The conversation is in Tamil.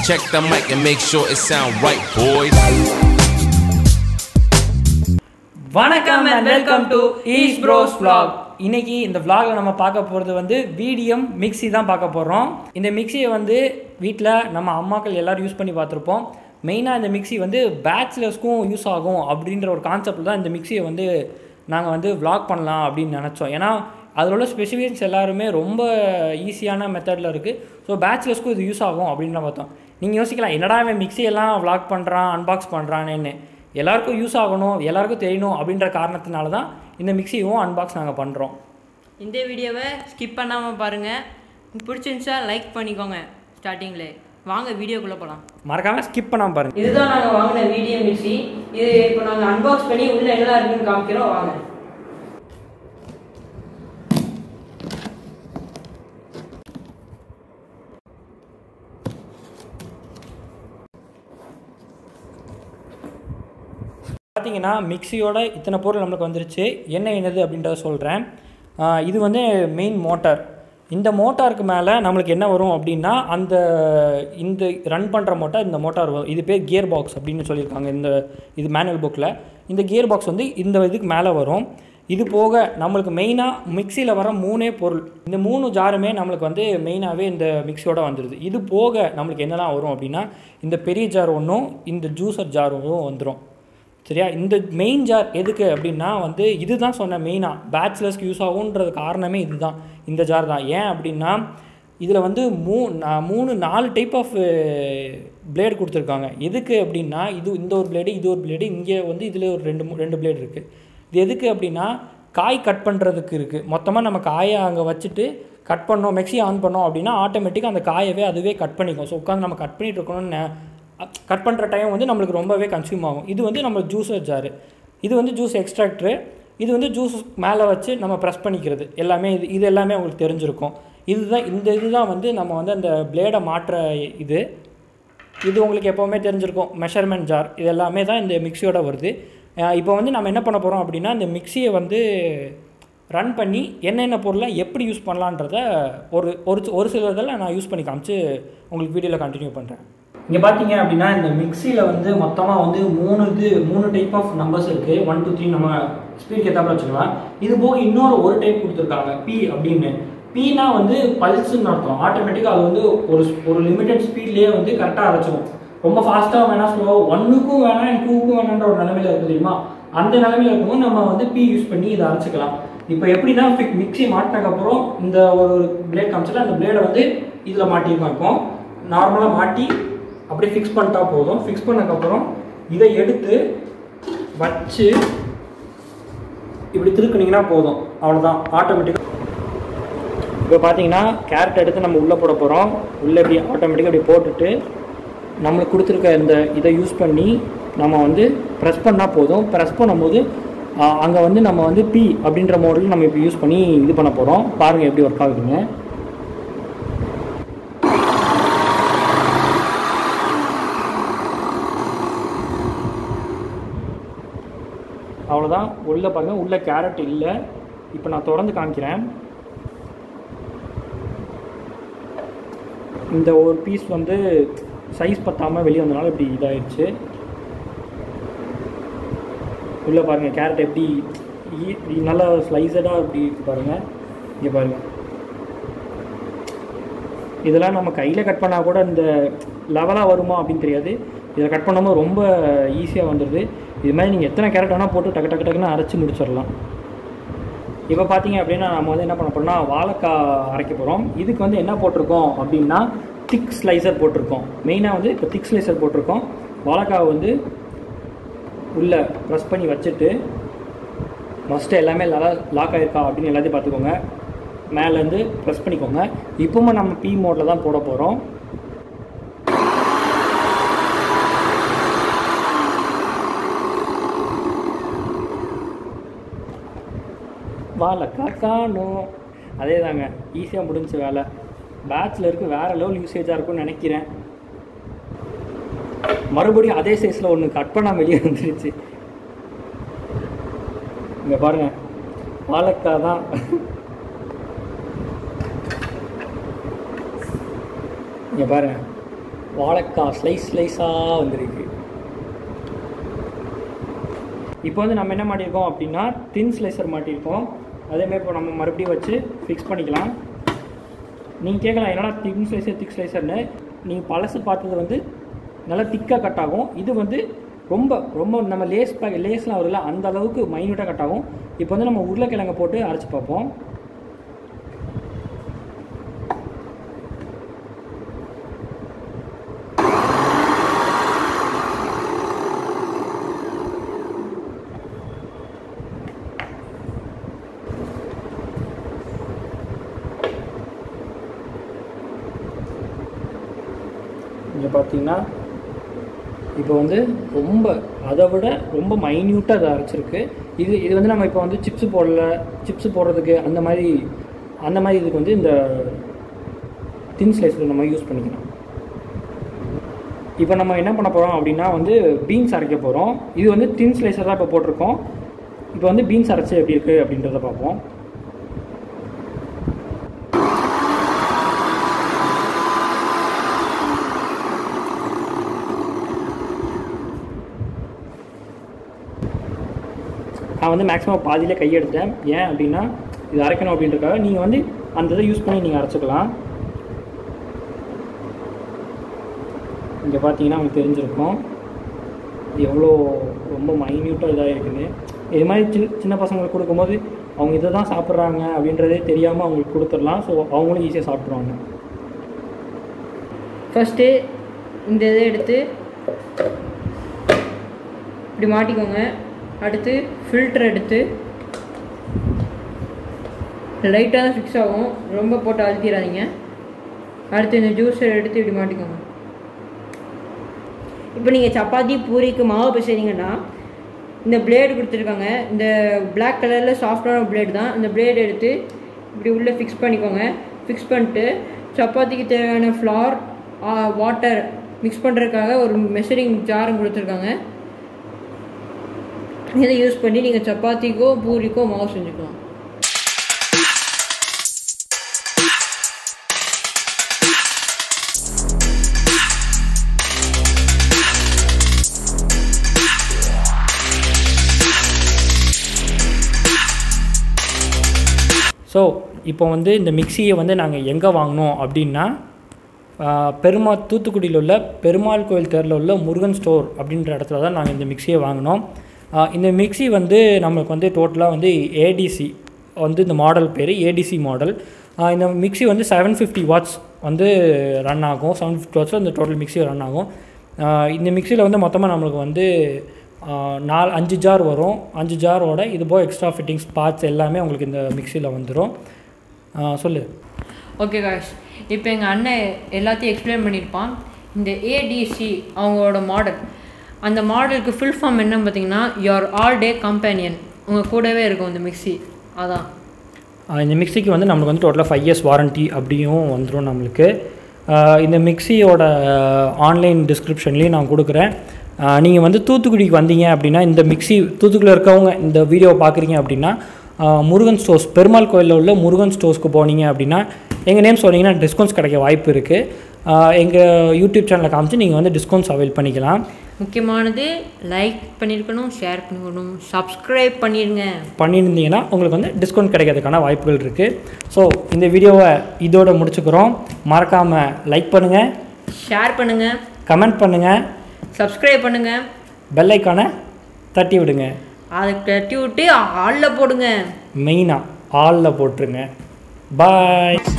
Check the mic and make sure it sound right, boys. வணக்கம் and welcome to East Bros vlog. இன்னைக்கு இந்த vlogல நம்ம பார்க்க போறது வந்து VDM மிக்ஸி தான் பார்க்க போறோம். இந்த மிக்ஸியை வந்து வீட்ல நம்ம அம்மாக்கள் எல்லாரும் யூஸ் பண்ணி பார்த்திருப்போம். மெயினா இந்த மிக்ஸி வந்து பேச்சுலர்ஸ்க்கும் யூஸ் ஆகும் அப்படின்ற ஒரு கான்செப்ட்ல தான் இந்த மிக்ஸியை வந்து நாங்கள் வந்து vlog பண்ணலாம் அப்படின்னு நினச்சோம். ஏன்னா அதில் உள்ள ஸ்பெசிஃபிகேஷன்ஸ் எல்லாருமே ரொம்ப ஈஸியான மெத்தடில் இருக்குது. ஸோ பேச்சுலர்ஸ்க்கும் இது யூஸ் ஆகும் அப்படின்னு பார்த்தோம். நீங்கள் யோசிக்கலாம், என்னடா இவன் மிக்ஸியெல்லாம் vlog பண்ணுறான், அன்பாக்ஸ் பண்ணுறான்னு. எல்லாருக்கும் யூஸ் ஆகணும், எல்லாருக்கும் தெரியணும் அப்படின்ற காரணத்தினால தான் இந்த மிக்ஸியும் அன்பாக்ஸ் நாங்கள் பண்ணுறோம். இந்த வீடியோவை ஸ்கிப் பண்ணாமல் பாருங்கள். பிடிச்சிருந்துச்சா லைக் பண்ணிக்கோங்க. ஸ்டார்டிங்கில் வாங்க வீடியோக்குள்ளே போகலாம். மறக்காமல் ஸ்கிப் பண்ணாமல் பாருங்கள். இதுதான் நாங்கள் வாங்கின VDM மிக்ஸி. இது இப்போ நாங்கள் அன்பாக்ஸ் பண்ணி உள்ளே என்னெல்லாம் இருக்குன்னு காமிக்கிறோம், வாங்க. பார்த்தீங்கன்னா மிக்ஸியோட இத்தனை பொருள் நம்மளுக்கு வந்துருச்சு. என்னது அப்படின்றத சொல்கிறேன். இது வந்து மெயின் மோட்டார். இந்த மோட்டாருக்கு மேலே நம்மளுக்கு என்ன வரும் அப்படின்னா இந்த ரன் பண்ணுற மோட்டார், இந்த மோட்டார் வரும். இது பேர் கியர் பாக்ஸ் அப்படின்னு சொல்லியிருக்காங்க இது மேனுவல் புக்கில். இந்த கியர் பாக்ஸ் வந்து இந்த இதுக்கு மேலே வரும். இது போக நம்மளுக்கு மெயினாக மிக்சியில் வர 3 பொருள், இந்த 3 ஜாருமே நம்மளுக்கு வந்து மெயினாகவே இந்த மிக்ஸியோட வந்துடுது. இது போக நம்மளுக்கு என்னெல்லாம் வரும் அப்படின்னா, இந்த பெரிய ஜார் ஒன்றும் இந்த ஜூஸர் ஜார் ஒன்றும் வந்துடும். சரியா? இந்த மெயின் ஜார் எதுக்கு அப்படின்னா வந்து இதுதான் சொன்ன மெயினாக பேச்சுலர்ஸ்க்கு யூஸ் ஆகுன்றது காரணமே இதுதான், இந்த ஜார் தான். ஏன் அப்படின்னா இதில் வந்து 4 டைப் ஆஃப் பிளேடு கொடுத்துருக்காங்க. எதுக்கு அப்படின்னா இந்த ஒரு பிளேடு, இது ஒரு பிளேடு, இங்கே வந்து இதில் ஒரு ரெண்டு பிளேடு இருக்குது. இது எதுக்கு அப்படின்னா காய் கட் பண்ணுறதுக்கு இருக்குது. மொத்தமாக நம்ம காயை அங்கே வச்சுட்டு கட் பண்ணோம், மிக்ஸி ஆன் பண்ணோம் அப்படின்னா ஆட்டோமேட்டிக்காக அந்த காயவே அதுவே கட் பண்ணிக்கும். ஸோ உட்காந்து நம்ம கட் பண்ணிகிட்டு இருக்கணும்னு கட் பண்ணுற டைம் வந்து நம்மளுக்கு ரொம்பவே கன்சியூம் ஆகும். இது வந்து நம்ம ஜூஸர் ஜாரு, இது வந்து ஜூஸ் எக்ஸ்ட்ராக்டரு, இது வந்து ஜூஸ் மேலே வச்சு நம்ம ப்ரெஸ் பண்ணிக்கிறது எல்லாமே. இது எல்லாமே உங்களுக்கு தெரிஞ்சிருக்கும். இதுதான் வந்து நம்ம வந்து அந்த பிளேடை மாற்ற இது உங்களுக்கு எப்போவுமே தெரிஞ்சிருக்கும். மெஷர்மெண்ட் ஜார் இது எல்லாமே தான் இந்த மிக்ஸியோட வருது. இப்போ வந்து நம்ம என்ன பண்ண போகிறோம் அப்படின்னா, இந்த மிக்ஸியை வந்து ரன் பண்ணி என்னென்ன பொருளை எப்படி யூஸ் பண்ணலான்றத ஒரு சில இதெல்லாம் நான் யூஸ் பண்ணி காமிச்சு உங்களுக்கு வீடியோவில் கண்டினியூ பண்ணுறேன். இங்கே பார்த்தீங்க அப்படின்னா இந்த மிக்ஸியில் வந்து மொத்தமாக வந்து 3 டைப் ஆஃப் நம்பர்ஸ் இருக்குது. 1 2 3 நம்ம ஸ்பீட் ஏற்றாப்புல வச்சுக்கலாம். இது போக ஒரு டைப் கொடுத்துருக்காங்க, P அப்படின்னு. Pனா வந்து பல்ஸ்ன்னு அர்த்தம். ஆட்டோமேட்டிக்காக அது வந்து ஒரு லிமிட்டட் ஸ்பீட்லேயே வந்து கரெக்டாக அரைச்சிடும். ரொம்ப ஃபாஸ்ட்டாக வேணால் ஸ்லோ, 1க்கும் வேணாம் 2க்கும் வேணான்ற ஒரு நிலைமையில் இருக்குது தெரியுமா? அந்த நிலைமையில் இருக்கும்போது நம்ம வந்து P யூஸ் பண்ணி இதை அரைச்சிக்கலாம். இப்போ எப்படின்னா மிக்ஸி மாட்டினதுக்கப்புறம் இந்த ஒரு பிளேட் காமிச்சிட்டு அந்த பிளேடை வந்து இதில் மாட்டியிருக்கோம். இப்போ நார்மலாக மாட்டி அப்படியே ஃபிக்ஸ் பண்ணிட்டா போதும். ஃபிக்ஸ் பண்ணதுக்கப்புறம் இதை எடுத்து வச்சு இப்படி திருக்குனிங்கன்னா போதும், அவ்வளோதான். ஆட்டோமேட்டிக்காக இப்போ பார்த்தீங்கன்னா கேரட் எடுத்து நம்ம உள்ளே போட போகிறோம். உள்ளே இப்படி ஆட்டோமேட்டிக்காக இப்படி போட்டுட்டு நம்மளுக்கு கொடுத்துருக்க இதை யூஸ் பண்ணி நம்ம வந்து ப்ரெஸ் பண்ணால் போதும். ப்ரெஸ் பண்ணும்போது அங்கே வந்து நம்ம வந்து P அப்படின்ற மோடில் நம்ம இப்போ யூஸ் பண்ணி இது பண்ண போகிறோம். பாருங்கள் எப்படி ஒர்க் ஆகுதுங்க. அவ்வளோதான். உள்ளே பாருங்கள், உள்ளே கேரட் இல்லை. இப்போ நான் தொடர்ந்து காமிக்கிறேன். இந்த ஒரு பீஸ் வந்து சைஸ் பத்தாமல் வெளியே வந்தனால இப்படி இதாகிடுச்சு. உள்ளே பாருங்கள் கேரட் எப்படி நல்லா ஸ்லைஸடாக இப்படி பாருங்கள். இங்கே பாருங்கள், இதெல்லாம் நம்ம கையில் கட் பண்ணால் கூட இந்த லெவலாக வருமா அப்படின்னு தெரியாது. இதை கட் பண்ணும்போது ரொம்ப ஈஸியாக வந்துடுது. இது மாதிரி நீங்கள் எத்தனை கேரட் வேணால் போட்டு டக்குன்னு அரைச்சி முடிச்சிடலாம். இப்போ பார்த்தீங்க அப்படின்னா நம்ம வந்து என்ன பண்ண போகிறோம்னா வாழைக்காய் அரைக்க போகிறோம். இதுக்கு வந்து என்ன போட்டிருக்கோம் அப்படின்னா திக் ஸ்லைசர் போட்டிருக்கோம். மெயினாக வந்து இப்போ திக் ஸ்லைசர் போட்டிருக்கோம். வாழைக்காய் வந்து உள்ளே ப்ரெஸ் பண்ணி வச்சுட்டு ஃபஸ்ட்டு எல்லாமே லாக் ஆகிருக்கா அப்படின்னு எல்லாத்தையும் பார்த்துக்கோங்க. மேலேருந்து ப்ரெஸ் பண்ணிக்கோங்க. இப்போவுமே நம்ம P மோடில் தான் போட போகிறோம். வாழைக்காய் காணும். அதே தாங்க, ஈஸியாக முடிஞ்ச வேலை. பேச்சுலருக்கு வேறு லெவல் யூசேஜாக இருக்கும்னு நினைக்கிறேன். மறுபடியும் அதே சைஸில் ஒன்று கட் பண்ணால் வெளியே வந்துருச்சு. இங்கே பாருங்கள், வாழைக்காய் தான். இங்கே பாருங்கள், வாழைக்காய் ஸ்லைஸாக வந்திருக்கு. இப்போ வந்து நம்ம என்ன மாட்டியிருக்கோம் அப்படின்னா தின் ஸ்லைசர் மாட்டியிருக்கோம். அதேமாதிரி இப்போ நம்ம மறுபடியும் வச்சு ஃபிக்ஸ் பண்ணிக்கலாம். நீங்கள் கேட்கலாம் என்னடா தின் ஸ்லைசர் திக் ஸ்லைசர்னு. நீங்கள் பழசு பார்த்தது வந்து நல்லா திக்காக கட் ஆகும். இது வந்து ரொம்ப ரொம்ப நம்ம லேஸ்லாம் வரும்ல அந்த அளவுக்கு மைன்யூட்டாக கட் ஆகும். இப்போ வந்து நம்ம உருளைக்கிழங்கை போட்டு அரைச்சி பார்ப்போம். இங்கே பார்த்தீங்கன்னா இப்போ வந்து ரொம்ப அதை விட ரொம்ப மைன்யூட்டாக அதை அரைச்சிருக்கு. இது வந்து நம்ம இப்போ வந்து சிப்ஸு போடுறதுக்கு அந்த மாதிரி இதுக்கு வந்து இந்த தின் ஸ்லைஸில் நம்ம யூஸ் பண்ணிக்கலாம். இப்போ நம்ம என்ன பண்ண போகிறோம் அப்படின்னா வந்து பீன்ஸ் அரைக்க போகிறோம். இது வந்து தின் ஸ்லைஸர் தான் இப்போ போட்டிருக்கோம். இப்போ வந்து பீன்ஸ் அரைச்சி எப்படி இருக்குது அப்படின்றத பார்ப்போம். நான் வந்து மேக்ஸிமம் பாதியிலே கையெடுத்தேன். ஏன் அப்படின்னா இது அரைக்கணும் அப்படின்றக்காக. நீங்கள் வந்து அந்த இதை யூஸ் பண்ணி நீங்கள் அரைச்சிக்கலாம். இங்கே பார்த்தீங்கன்னா உங்களுக்கு தெரிஞ்சிருக்கும் எவ்வளோ ரொம்ப மைன்யூட்டாக இதாக இருக்குன்னு. இது மாதிரி சின்ன பசங்களுக்கு கொடுக்கும்போது அவங்க இதை தான் சாப்பிட்றாங்க அப்படின்றதே தெரியாமல் அவங்களுக்கு கொடுத்துடலாம். ஸோ அவங்களும் ஈஸியாக சாப்பிட்ருவாங்க. ஃபஸ்ட்டு இந்த இதை எடுத்து இப்படி மாட்டிக்கோங்க. அடுத்து ஃபில்டர் எடுத்து லைட்டாக தான் ஃபிக்ஸ் ஆகும், ரொம்ப போட்டு அழுத்திடாதீங்க. அடுத்து இந்த ஜூஸர் எடுத்து இப்படி மாட்டிக்கோங்க. இப்போ நீங்கள் சப்பாத்தி பூரிக்கு மாவு பிசைறீங்கன்னா இந்த பிளேடு கொடுத்துருக்காங்க. இந்த பிளாக் கலரில் சாஃப்டான பிளேடு தான். இந்த பிளேடு எடுத்து இப்படி உள்ளே ஃபிக்ஸ் பண்ணிக்கோங்க. ஃபிக்ஸ் பண்ணிட்டு சப்பாத்திக்கு தேவையான ஃப்ளார் வாட்டர் மிக்ஸ் பண்ணுறதுக்காக ஒரு மெஷரிங் ஜாரும் கொடுத்துருக்காங்க. இதை யூஸ் பண்ணி நீங்கள் சப்பாத்திக்கோ பூரிக்கோ மாவு செஞ்சுக்கலாம். ஸோ இப்போ வந்து இந்த மிக்சியை வந்து நாங்கள் எங்கே வாங்கினோம் அப்படின்னா தூத்துக்குடியில் உள்ள பெருமாள் கோயில் தெருவில் உள்ள முருகன் ஸ்டோர் அப்படின்ற இடத்துல தான் நாங்கள் இந்த மிக்சியை வாங்கினோம். இந்த மிக்சி வந்து நம்மளுக்கு வந்து டோட்டலாக வந்து ஏடிசி வந்து இந்த மாடல் பேர் ஏடிசி மாடல். இந்த மிக்சி வந்து 750 வாட்ஸ் வந்து ரன் ஆகும். 750 வாட்ஸில் இந்த டோட்டல் மிக்சி ரன் ஆகும். இந்த மிக்சியில் வந்து மொத்தமாக நம்மளுக்கு வந்து 5 ஜார் வரும். 5 ஜாரோட இது போக எக்ஸ்ட்ரா ஃபிட்டிங்ஸ் பார்ட்ஸ் எல்லாமே உங்களுக்கு இந்த மிக்சியில் வந்துடும். சொல்லு. ஓகே காய்ஸ், இப்போ எங்கள் அண்ணன் எல்லாத்தையும் எக்ஸ்பிளைன் பண்ணியிருப்பான். இந்த ஏடிசி அவங்களோட மாடல், அந்த மாடலுக்கு ஃபுல் ஃபார்ம் என்னன்னு பார்த்தீங்கன்னா யுவர் ஆல் டே கம்பேனியன். உங்கள் கூடவே இருக்கும் இந்த மிக்சி. அதான் இந்த மிக்சிக்கு வந்து நம்மளுக்கு வந்து டோட்டலாக 5 இயர்ஸ் வாரண்ட்டி அப்படியும் வந்துடும் நம்மளுக்கு. இந்த மிக்சியோட ஆன்லைன் டிஸ்கிரிப்ஷன்லேயும் நான் கொடுக்குறேன். நீங்கள் வந்து தூத்துக்குடிக்கு வந்தீங்க அப்படின்னா இந்த மிக்சி தூத்துக்குடியில் இருக்கவங்க இந்த வீடியோவை பார்க்குறீங்க அப்படின்னா முருகன் ஸ்டோர்ஸ் பெருமாள் கோயிலில் உள்ள முருகன் ஸ்டோர்ஸ்க்கு போனீங்க அப்படின்னா எங்கள் நேம் சொன்னீங்கன்னா டிஸ்கவுண்ட்ஸ் கிடைக்க வாய்ப்பு இருக்குது. எங்கள் யூடியூப் சேனலை காமிச்சு நீங்கள் வந்து டிஸ்கவுண்ட்ஸ் அவைல் பண்ணிக்கலாம். முக்கியமானது லைக் பண்ணியிருக்கணும், ஷேர் பண்ணிக்கணும், சப்ஸ்கிரைப் பண்ணியிருந்தீங்கன்னா உங்களுக்கு வந்து டிஸ்கவுண்ட் கிடைக்கிறதுக்கான வாய்ப்புகள் இருக்குது. ஸோ இந்த வீடியோவை இதோட முடிச்சுக்கிறோம். மறக்காமல் லைக் பண்ணுங்கள், ஷேர் பண்ணுங்கள், கமெண்ட் பண்ணுங்கள், சப்ஸ்கிரைப் பண்ணுங்கள், பெல் ஐக்கானை தட்டி விடுங்க. அதை தட்டி விட்டு ஆளில் போடுங்க. மெயினாக ஆளில் போட்டுருங்க. பாய்.